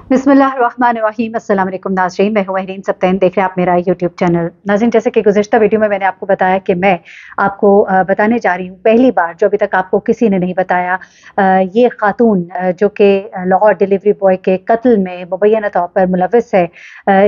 बिस्मिल्लाहिर्रहमानिर्रहीम। अस्सलाम वालेकुम नाज़रीन, मैं हूँ महरीन सब्तैन, देख रहे हैं आप मेरा यूट्यूब चैनल। नाज़रीन, जैसे कि गुज़िश्ता वीडियो में मैंने आपको बताया कि मैं आपको बताने जा रही हूँ पहली बार, जो अभी तक आपको किसी ने नहीं बताया, ये ख़ातून जो कि लाहौर डिलीवरी बॉय के कत्ल में मुबैना तौर पर मुलव्वस है।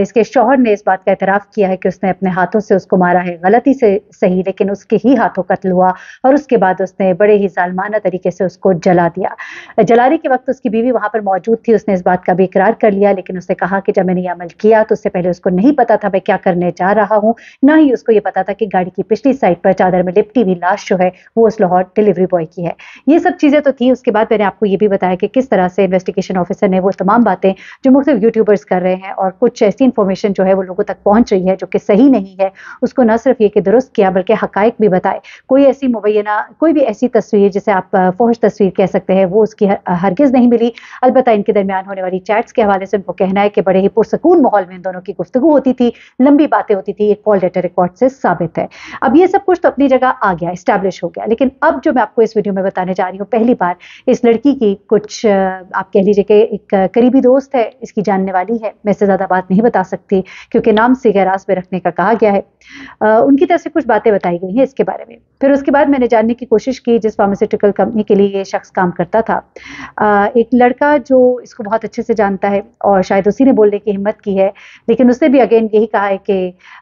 इसके शौहर ने इस बात का एतराफ़ किया है कि उसने अपने हाथों से उसको मारा है, गलती से सही लेकिन उसके ही हाथों कत्ल हुआ और उसके बाद उसने बड़े ही ज़ालिमाना तरीके से उसको जला दिया। जलाने के वक्त उसकी बीवी वहाँ पर मौजूद थी, उसने इस बात का भी इकरार कर लिया, लेकिन उसने कहा कि जब मैंने ये अमल किया तो उससे पहले उसको नहीं पता था मैं क्या करने जा रहा हूँ, ना ही उसको ये पता था कि गाड़ी की पिछली साइड पर चादर में लिपटी हुई लाश जो है वो उस लाहौर डिलीवरी बॉय की है। ये सब चीज़ें तो थी। उसके बाद मैंने आपको ये भी बताया कि किस तरह से इन्वेस्टिगेशन ऑफिसर ने वो तमाम बातें जो मुख्तलिफ यूट्यूबर्स कर रहे हैं और कुछ ऐसी इन्फॉर्मेशन जो है वो लोगों तक पहुंच रही है जो कि सही नहीं है, उसको न सिर्फ ये कि दुरुस्त किया बल्कि हकायक भी बताए। कोई ऐसी मुबैना कोई भी ऐसी तस्वीर जिसे आप फौश तस्वीर कह सकते हैं वो उसकी हरगिज़ नहीं मिली। अलबत्ता इनके दरमियान होने वाली चैट्स के हवाले से उनको कहना है कि बड़े ही पुरसकून माहौल में इन दोनों की गुफ्तगू होती थी, लंबी बातें होती थी, ये कॉल लेटर रिकॉर्ड से साबित है। अब ये सब कुछ तो अपनी जगह आ गया, एस्टैब्लिश हो गया, लेकिन अब जो मैं आपको इस वीडियो में बताने जा रही हूँ, पहली बार इस लड़की की कुछ आप कह लीजिए कि एक करीबी दोस्त है, इसकी जानने वाली है, मैं इससे ज़्यादा बात नहीं बता सकती क्योंकि नाम से गैराज में रखने का कहा गया है। उनकी तरफ से कुछ बातें बताई गई हैं इसके बारे में। फिर उसके बाद मैंने जानने की कोशिश की जिस फार्मास्यूटिकल कंपनी के लिए ये शख्स काम करता था। एक लड़का जो इसको बहुत अच्छे से जानता है और शायद उसी ने बोलने की हिम्मत की है, लेकिन उसने भी अगेन यही कहा है कि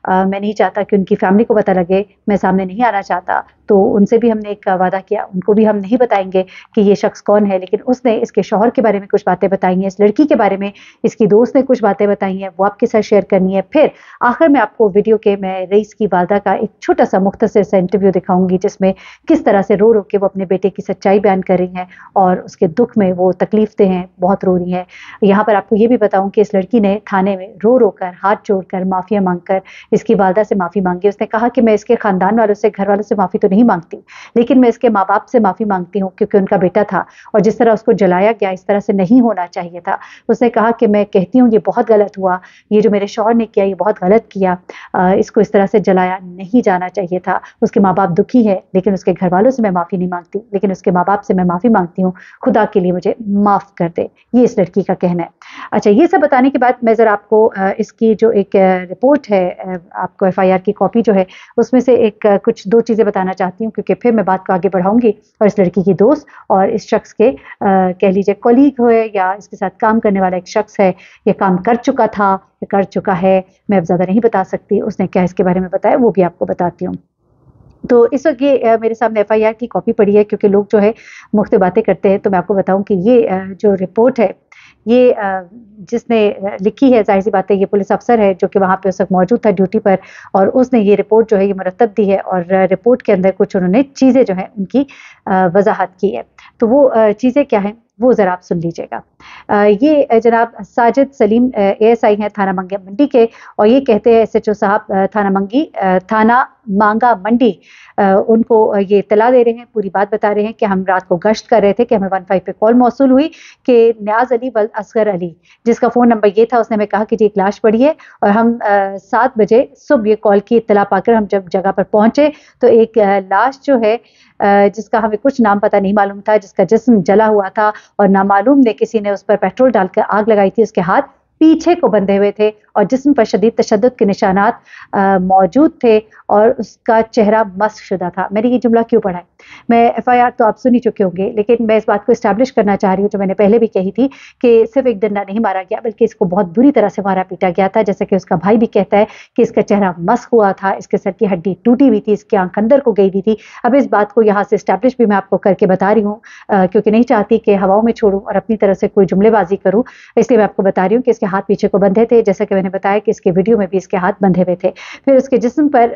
मैं नहीं चाहता कि उनकी फैमिली को पता लगे, मैं सामने नहीं आना चाहता। तो उनसे भी हमने एक वादा किया, उनको भी हम नहीं बताएंगे कि ये शख्स कौन है, लेकिन उसने इसके शौहर के बारे में कुछ बातें बताई हैं, इस लड़की के बारे में इसकी दोस्त ने कुछ बातें बताई हैं, वो आपके साथ शेयर करनी है। फिर आखिर में आपको वीडियो के मैं रईस की वालदा का एक छोटा सा मुख्तसर सा इंटरव्यू दिखाऊंगी जिसमें किस तरह से रो रो के वो अपने बेटे की सच्चाई बयान कर रही हैं और उसके दुख में वो तकलीफ हैं, बहुत रो रही हैं। यहाँ पर आपको ये भी बताऊं कि इस लड़की ने थाने में रो रो कर, हाथ जोड़कर, माफिया मांगकर इसकी वालदा से माफ़ी मांगी। उसने कहा कि मैं इसके खानदान वालों से, घर वालों से माफ़ी तो नहीं मांगती, लेकिन मैं इसके माँ बाप से माफ़ी मांगती हूँ क्योंकि उनका बेटा था और जिस तरह उसको जलाया गया इस तरह से नहीं होना चाहिए था। उसने कहा कि मैं कहती हूँ ये बहुत गलत हुआ, ये जो मेरे शौहर ने किया ये बहुत गलत किया, इसको इस तरह से जलाया नहीं जाना चाहिए था। उसके माँ बाप दुखी है लेकिन उसके घर वालों से मैं माफ़ी नहीं मांगती, लेकिन उसके माँ बाप से मैं माफ़ी मांगती हूँ, खुदा के लिए मुझे माफ़ कर दे, ये इस लड़की का कहना है। अच्छा, ये सब बताने के बाद मैं ज़रा आपको इसकी जो एक रिपोर्ट है, आपको एफआईआर की कॉपी जो है उसमें से एक कुछ दो चीज़ें बताना चाहती हूँ क्योंकि फिर मैं बात को आगे बढ़ाऊंगी और इस लड़की की दोस्त और इस शख्स के कह लीजिए कॉलीग हो या इसके साथ काम करने वाला एक शख्स है, ये काम कर चुका था या कर चुका है, मैं अब ज़्यादा नहीं बता सकती, उसने क्या इसके बारे में बताया वो भी आपको बताती हूँ। तो इस वक्त ये मेरे सामने एफआईआर की कॉपी पड़ी है क्योंकि लोग जो है मुख्तलिफ बातें करते हैं, तो मैं आपको बताऊं कि ये जो रिपोर्ट है ये जिसने लिखी है, जाहिर सी बात है ये पुलिस अफसर है जो कि वहाँ पे उस वक्त मौजूद था ड्यूटी पर, और उसने ये रिपोर्ट जो है ये मुरतब दी है और रिपोर्ट के अंदर कुछ उन्होंने चीज़ें जो है उनकी वजाहत की है। तो वो चीज़ें क्या हैं वो ज़रा आप सुन लीजिएगा। ये जनाब साजिद सलीम एएसआई हैं थाना मंडी के, और ये कहते हैं एसएचओ साहब थाना मांगा मंडी, उनको ये इत्तला दे रहे हैं, पूरी बात बता रहे हैं कि हम रात को गश्त कर रहे थे कि हमें 15 पे कॉल मौसूल हुई कि न्याज अली वल्द असगर अली, जिसका फ़ोन नंबर ये था, उसने हमें कहा कि जी एक लाश पड़ी है, और हम 7 बजे सुबह ये कॉल की इत्तला पाकर हम जब जगह पर पहुंचे तो एक लाश जो है जिसका हमें कुछ नाम पता नहीं मालूम था, जिसका जिस्म जला हुआ था और नामालूम ने किसी ने उस पर पेट्रोल डालकर आग लगाई थी, उसके हाथ पीछे को बंधे हुए थे और जिस्म पर शदीद तशद्दुद के निशानात मौजूद थे और उसका चेहरा मस्क शुदा था। मैंने ये जुमला क्यों पढ़ा है? मैं एफआईआर तो आप सुन ही चुके होंगे, लेकिन मैं इस बात को इस्टेब्लिश करना चाह रही हूँ जो मैंने पहले भी कही थी कि सिर्फ एक डंडा नहीं मारा गया बल्कि इसको बहुत बुरी तरह से मारा पीटा गया था। जैसा कि उसका भाई भी कहता है कि इसका चेहरा मस्क हुआ था, इसके सर की हड्डी टूटी हुई थी, इसकी आंख अंदर को गई हुई थी। अब इस बात को यहाँ से इस्टेब्लिश भी मैं आपको करके बता रही हूँ क्योंकि नहीं चाहती कि हवाओं में छोड़ूं और अपनी तरफ से कोई जुमलेबाजी करूँ, इसलिए मैं आपको बता रही हूँ कि इसके हाथ पीछे को बंधे थे, जैसा कि मैंने बताया कि इसके वीडियो में भी इसके हाथ बंधे हुए थे। फिर उसके जिस्म पर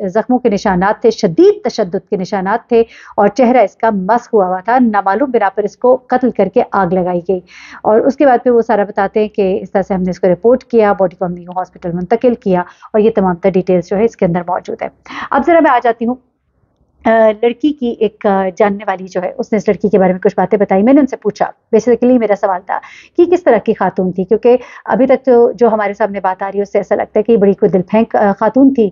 जख्मों के निशानात थे, शदीद तशद्दुद के निशानात थे और चेहरा इसका मस्क हुआ था। नामालूम बिना पर इसको कत्ल करके आग लगाई गई। और उसके बाद फिर वो सारा बताते हैं कि इस तरह से हमने इसको रिपोर्ट किया, बॉडी को हमने हॉस्पिटल मुंतकिल किया और ये तमाम डिटेल्स जो है इसके अंदर मौजूद है। अब जरा मैं आ जाती हूँ लड़की की एक जानने वाली जो है उसने इस लड़की के बारे में कुछ बातें बताई। मैंने उनसे पूछा, बेसिकली मेरा सवाल था कि किस तरह की खातून थी, क्योंकि अभी तक तो जो हमारे सामने बात आ रही है उससे ऐसा लगता है कि बड़ी कोई दिलफेंक खातून थी।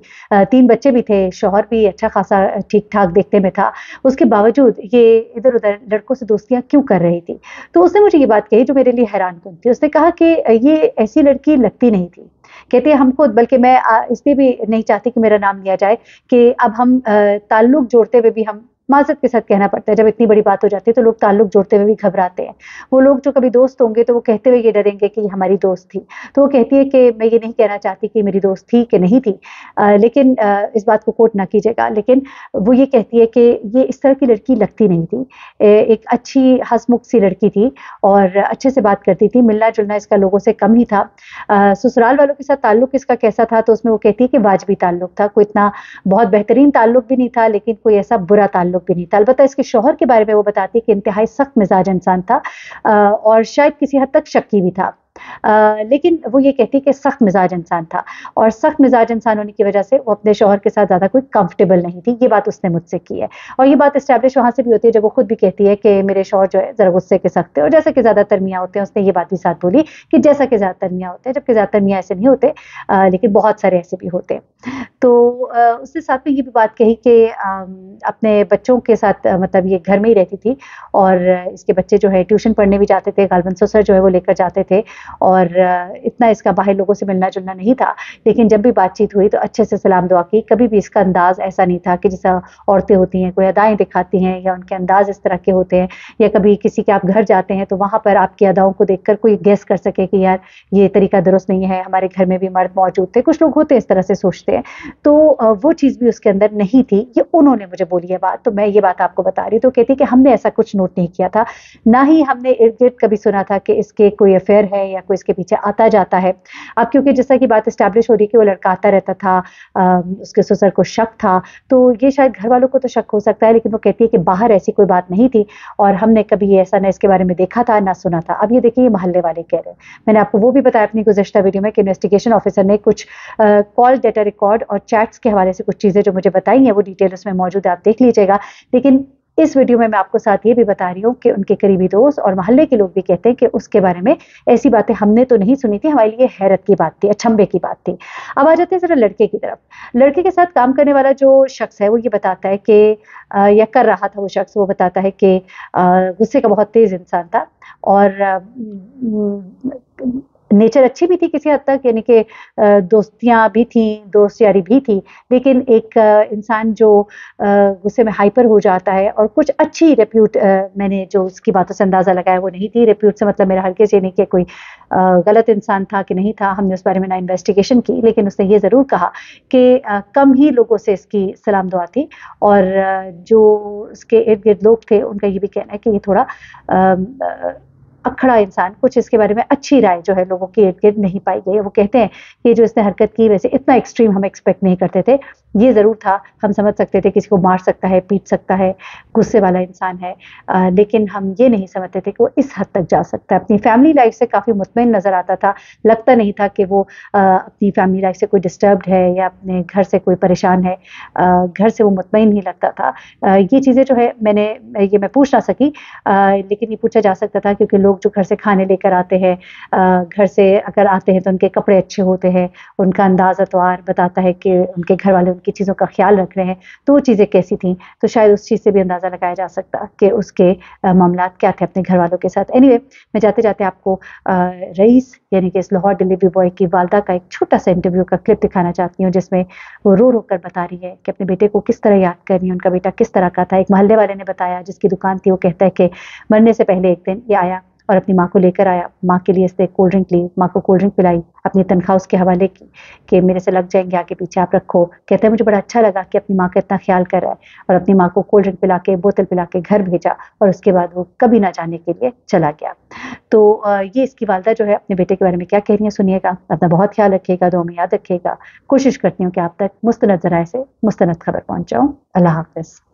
3 बच्चे भी थे, शौहर भी अच्छा खासा ठीक-ठाक देखने में था। उसके बावजूद ये इधर-उधर लड़कों से दोस्तियाँ क्यों कर रही थी? तो उसने मुझे ये बात कही जो मेरे लिए हैरानकुन थी। उसने कहा कि ये ऐसी लड़की लगती नहीं थी। कहती है हम खुद, बल्कि मैं इसलिए भी नहीं चाहती कि मेरा नाम लिया जाए कि अब हम ताल्लुक जोड़ते हुए भी हम माज़रत के साथ कहना पड़ता है, जब इतनी बड़ी बात हो जाती है तो लोग ताल्लुक जोड़ते हुए भी घबराते हैं। वो लोग जो कभी दोस्त होंगे तो वो कहते हुए ये डरेंगे कि ये हमारी दोस्त थी। तो वो कहती है कि मैं ये नहीं कहना चाहती कि मेरी दोस्त थी कि नहीं थी, लेकिन इस बात को कोट ना कीजिएगा, लेकिन वो ये कहती है कि ये इस तरह की लड़की लगती नहीं थी। एक अच्छी हँसमुख सी लड़की थी और अच्छे से बात करती थी, मिलना-जुलना इसका लोगों से कम ही था। ससुराल वालों के साथ ताल्लुक इसका कैसा था, तो उसमें वो कहती है कि वाजबी ताल्लुक था, कोई इतना बहुत बेहतरीन ताल्लुक भी नहीं था, लेकिन कोई ऐसा बुरा ताल्लुक भी नहीं था। अलबत्ता इसके शौहर के बारे में वो बताती है कि इंतहाई सख्त मिजाज इंसान था, और शायद किसी हद तक शक्की भी था। लेकिन वो ये कहती है कि सख्त मिजाज इंसान था, और सख्त मिजाज इंसान होने की वजह से वो अपने शौहर के साथ ज़्यादा कोई कंफर्टेबल नहीं थी। ये बात उसने मुझसे की है, और ये बात एस्टैब्लिश वहाँ से भी होती है जब वो खुद भी कहती है कि मेरे शौहर जो है ज़रा गुस्से के सख्त थे, और जैसा कि ज़्यादातर मियाँ होते हैं, उसने ये बात भी साथ बोली कि जैसा कि ज़्यादातर मियाँ होते हैं, जबकि ज़्यादातर मियाँ ऐसे नहीं होते, लेकिन बहुत सारे ऐसे भी होते हैं। तो उसने साथ में ये भी बात कही कि अपने बच्चों के साथ मतलब ये घर में ही रहती थी, और इसके बच्चे जो है ट्यूशन पढ़ने भी जाते थे, गालिबन ससुर जो है वो लेकर जाते थे, और इतना इसका बाहर लोगों से मिलना जुलना नहीं था। लेकिन जब भी बातचीत हुई तो अच्छे से सलाम दुआ की, कभी भी इसका अंदाज ऐसा नहीं था कि जैसा औरतें होती हैं कोई अदाएं दिखाती हैं या उनके अंदाज इस तरह के होते हैं, या कभी किसी के आप घर जाते हैं तो वहाँ पर आपकी अदाओं को देखकर कोई गेस कर सके कि यार ये तरीका दुरुस्त नहीं है, हमारे घर में भी मर्द मौजूद थे, कुछ लोग होते हैं इस तरह से सोचते हैं। तो वो चीज़ भी उसके अंदर नहीं थी, ये उन्होंने मुझे बोली है बात, तो मैं ये बात आपको बता रही हूँ। तो कहती कि हमने ऐसा कुछ नोट नहीं किया था, ना ही हमने इर्द गिर्द कभी सुना था कि इसके कोई अफेयर है या कोई इसके पीछे आता जाता है। अब क्योंकि जैसा कि बात एस्टैब्लिश हो रही कि वो लड़का आता रहता था, उसके ससुर को शक था, तो ये शायद घर वालों को तो शक हो सकता है, लेकिन वो कहती है कि बाहर ऐसी कोई बात नहीं थी, और हमने कभी ऐसा ना इसके बारे में देखा था ना सुना था। अब ये देखिए, ये मोहल्ले वाले कह रहे हैं। मैंने आपको वो भी बताया अपनी गुज़िश्ता वीडियो में कि इन्वेस्टिगेशन ऑफिसर ने कुछ कॉल डेटा रिकॉर्ड और चैट्स के हवाले से कुछ चीज़ें जो मुझे बताई हैं, वो डिटेल उसमें मौजूद है, आप देख लीजिएगा। लेकिन इस वीडियो में मैं आपको साथ ये भी बता रही हूँ कि उनके करीबी दोस्त और मोहल्ले के लोग भी कहते हैं कि उसके बारे में ऐसी बातें हमने तो नहीं सुनी थी, हमारे लिए हैरत की बात थी, अचंभे की बात थी। अब आ जाते हैं जरा लड़के की तरफ। लड़के के साथ काम करने वाला जो शख्स है वो ये बताता है कि या कर रहा था वो शख्स, वो बताता है कि गुस्से का बहुत तेज इंसान था, और नेचर अच्छी भी थी किसी हद तक, यानी कि दोस्तियाँ भी थी, दोस्त यारी भी थी, लेकिन एक इंसान जो गुस्से में हाइपर हो जाता है, और कुछ अच्छी रेप्यूट मैंने जो उसकी बातों से अंदाज़ा लगाया वो नहीं थी। रेप्यूट से मतलब मेरा हल्के से नहीं कि कोई गलत इंसान था कि नहीं था, हमने उस बारे में ना इन्वेस्टिगेशन की, लेकिन उसने ये ज़रूर कहा कि कम ही लोगों से इसकी सलाम दुआ थी, और जो उसके इर्द गिर्द लोग थे उनका ये भी कहना है कि ये थोड़ा अखड़ा इंसान, कुछ इसके बारे में अच्छी राय जो है लोगों के इर्द गिर्द नहीं पाई गई है। वो कहते हैं कि जो इसने हरकत की वैसे इतना एक्सट्रीम हम एक्सपेक्ट नहीं करते थे, ये ज़रूर था, हम समझ सकते थे किसी को मार सकता है, पीट सकता है, गुस्से वाला इंसान है, लेकिन हम ये नहीं समझते थे कि वो इस हद तक जा सकता है। अपनी फैमिली लाइफ से काफ़ी मुतमईन नज़र आता था, लगता नहीं था कि वो अपनी फैमिली लाइफ से कोई डिस्टर्ब्ड है या अपने घर से कोई परेशान है, घर से वो मुतमईन ही लगता था। ये चीज़ें जो है मैं पूछ ना सकी, लेकिन ये पूछा जा सकता था क्योंकि लोग जो घर से खाने लेकर आते हैं, घर से अगर आते हैं तो उनके कपड़े अच्छे होते हैं, उनका अंदाज़ अतवार बताता है कि उनके घर वाले उनकी चीज़ों का ख्याल रख रहे हैं, तो वो चीज़ें कैसी थीं, तो शायद उस चीज़ से भी अंदाज़ा लगाया जा सकता कि उसके मामलात क्या थे अपने घर वालों के साथ। एनीवे, मैं जाते जाते आपको रईस यानी कि इस लाहौर डिलीवरी बॉय की वालदा का एक छोटा सा इंटरव्यू का क्लिप दिखाना चाहती हूँ, जिसमें वो रो रो कर बता रही है कि अपने बेटे को किस तरह याद कर रही है, उनका बेटा किस तरह का था। एक मोहल्ले वाले ने बताया जिसकी दुकान थी, वो कहता है कि मरने से पहले एक दिन ये आया और अपनी माँ को लेकर आया, माँ के लिए इसने कोल्ड ड्रिंक ली, माँ को कोल्ड ड्रिंक पिलाई, अपनी तनख्वाह उसके हवाले की कि मेरे से लग जाएंगे आगे पीछे, आप रखो। कहते हैं मुझे बड़ा अच्छा लगा कि अपनी माँ का इतना ख्याल कर रहा है, और अपनी माँ को कोल्ड ड्रिंक पिला के, बोतल पिला के घर भेजा, और उसके बाद वो कभी ना जाने के लिए चला गया। तो ये इसकी वालदा जो है अपने बेटे के बारे में क्या कह रही है, सुनिएगा। अपना बहुत ख्याल रखिएगा, दुआ में याद रखिएगा। कोशिश करती हूँ कि आप तक मुस्तनद ज़राए से मुस्तनद खबर पहुँचाऊँ। अल्लाह हाफ़िज़।